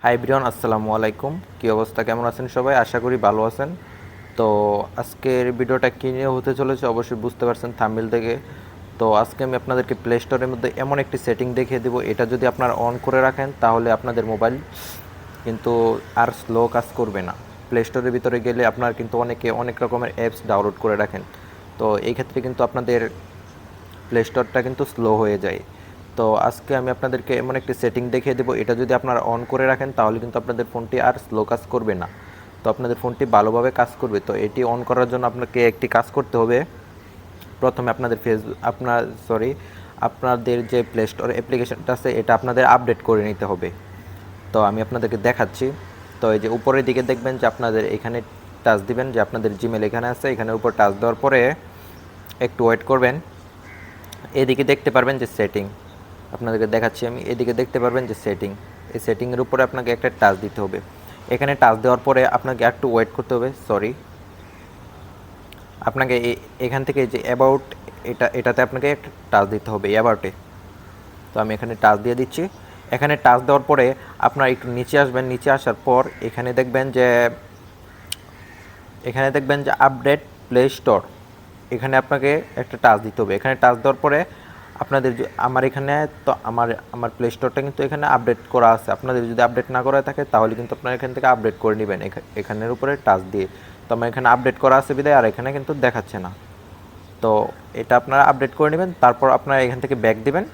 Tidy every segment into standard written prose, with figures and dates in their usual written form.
High Brian, আসসালামু আলাইকুম। কী অবস্থা, কেমন আছেন সবাই? আশা করি ভালো আছেন। তো আজকের ভিডিওটা কী নিয়ে হতে চলেছে অবশ্যই বুঝতে পারছেন থাম্বনেল থেকে। তো আজকে আমি আপনাদেরকে প্লে স্টোরের মধ্যে এমন একটি সেটিং দেখিয়ে দেবো, এটা যদি আপনারা অন করে রাখেন তাহলে আপনাদের মোবাইল কিন্তু আর স্লো কাজ করবে না। প্লে স্টোরের ভিতরে গেলে আপনার কিন্তু অনেকে অনেক রকমের অ্যাপস ডাউনলোড করে রাখেন, তো এই ক্ষেত্রে কিন্তু আপনাদের প্লে স্টোরটা কিন্তু স্লো হয়ে যায়। তো আজকে আমি আপনাদেরকে এমন একটি সেটিং দেখিয়ে দেবো, এটা যদি আপনারা অন করে রাখেন তাহলে কিন্তু আপনাদের ফোনটি আর স্লো কাজ করবে না, তো আপনাদের ফোনটি ভালোভাবে কাজ করবে। তো এটি অন করার জন্য আপনাকে একটি কাজ করতে হবে। প্রথমে আপনাদের যে প্লে স্টোর অ্যাপ্লিকেশনটা আছে এটা আপনাদের আপডেট করে নিতে হবে। তো আমি আপনাদেরকে দেখাচ্ছি। তো এই যে উপরের দিকে দেখবেন যে আপনাদের এখানে টাচ দিবেন, যে আপনাদের জিমেল এখানে আছে, এখানের উপর টাচ দেওয়ার পরে একটু ওয়েট করবেন। এদিকে দেখতে পারবেন যে সেটিং, আপনাদেরকে দেখাচ্ছি আমি। এদিকে দেখতে পারবেন যে সেটিং, এই সেটিংয়ের উপরে আপনাকে একটা টাচ দিতে হবে। এখানে টাচ দেওয়ার পরে আপনাকে একটু ওয়েট করতে হবে। আপনাকে এখান থেকে যে অ্যাবাউট, এটাতে আপনাকে একটা টাচ দিতে হবে, অ্যাবাউটে। তো আমি এখানে টাচ দিয়ে দিচ্ছি। এখানে টাচ দেওয়ার পরে আপনারা একটু নিচে আসবেন। নিচে আসার পর এখানে দেখবেন যে আপডেট প্লে স্টোর, এখানে আপনাকে একটা টাচ দিতে হবে। এখানে টাচ দেওয়ার পরে আপনাদের আমার এখানে তো আমার প্লে স্টোরটা কিন্তু এখানে আপডেট করা আছে। আপনাদের যদি আপডেট না করা থাকে তাহলে কিন্তু আপনারা এখান থেকে আপডেট করে নেবেন এখানের উপরে টাচ দিয়ে। তো আমার এখানে আপডেট করা আছে বিধায় আর এখানে কিন্তু দেখাচ্ছে না। তো এটা আপনারা আপডেট করে নেবেন, তারপর আপনারা এখান থেকে ব্যাক দিবেন।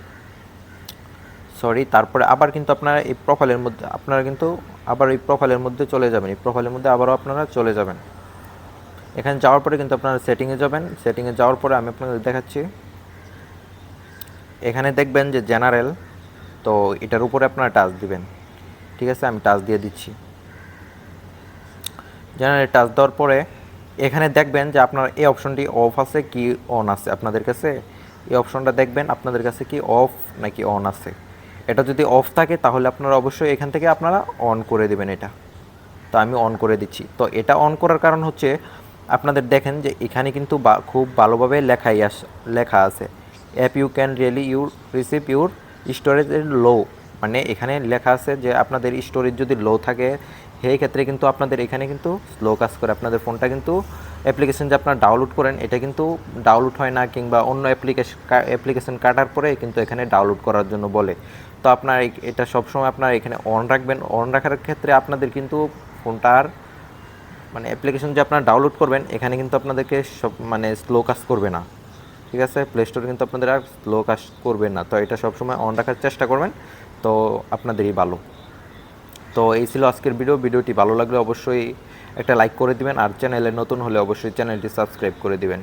তারপরে আবার কিন্তু আপনারা এই প্রোফাইলের মধ্যে চলে যাবেন। এই প্রোফাইলের মধ্যে আবারও আপনারা চলে যাবেন। এখানে যাওয়ার পরে কিন্তু আপনারা সেটিংয়ে যাবেন। সেটিংয়ে যাওয়ার পরে আমি আপনাদের দেখাচ্ছি। এখানে দেখবেন যে জেনারেল, তো এটার উপরে আপনারা টাচ দিবেন। ঠিক আছে, আমি টাচ দিয়ে দিচ্ছি। জেনারেল টাচ দেওয়ার পরে এখানে দেখবেন যে আপনার এই অপশনটি অফ আছে কি অন আছে আপনাদের কাছে। এই অপশনটা দেখবেন আপনাদের কাছে কি অফ নাকি অন আছে। এটা যদি অফ থাকে তাহলে আপনারা অবশ্যই এখান থেকে আপনারা অন করে দেবেন এটা। তো আমি অন করে দিচ্ছি। তো এটা অন করার কারণ হচ্ছে আপনাদের দেখেন যে এখানে কিন্তু খুব ভালোভাবে লেখা আছে, app you can really receive your storage low. মানে এখানে লেখা আছে যে আপনাদের স্টোরেজ যদি লো থাকে সেই ক্ষেত্রে কিন্তু আপনাদের এখানে কিন্তু স্লো কাজ করে। আপনাদের ফোনটা কিন্তু অ্যাপ্লিকেশন যে আপনারা ডাউনলোড করেন এটা কিন্তু ডাউনলোড হয় না, কিংবা অন্য অ্যাপ্লিকেশন কাটার পরে কিন্তু এখানে ডাউনলোড করার জন্য বলে। তো আপনার এটা সবসময় আপনার এখানে অন রাখবেন। অন রাখার ক্ষেত্রে আপনাদের কিন্তু ফোনটার মানে অ্যাপ্লিকেশন যে আপনারা ডাউনলোড করবেন এখানে কিন্তু আপনাদেরকে স্লো কাজ করবে না। ঠিক আছে, প্লে স্টোরে কিন্তু আপনাদের আর স্লো কাজ করবে না। তো এটা সবসময় অন রাখার চেষ্টা করবেন, তো আপনাদেরই ভালো। তো এই ছিল আজকের ভিডিওটি ভালো লাগলে অবশ্যই একটা লাইক করে দিবেন, আর চ্যানেলে নতুন হলে অবশ্যই চ্যানেলটি সাবস্ক্রাইব করে দিবেন।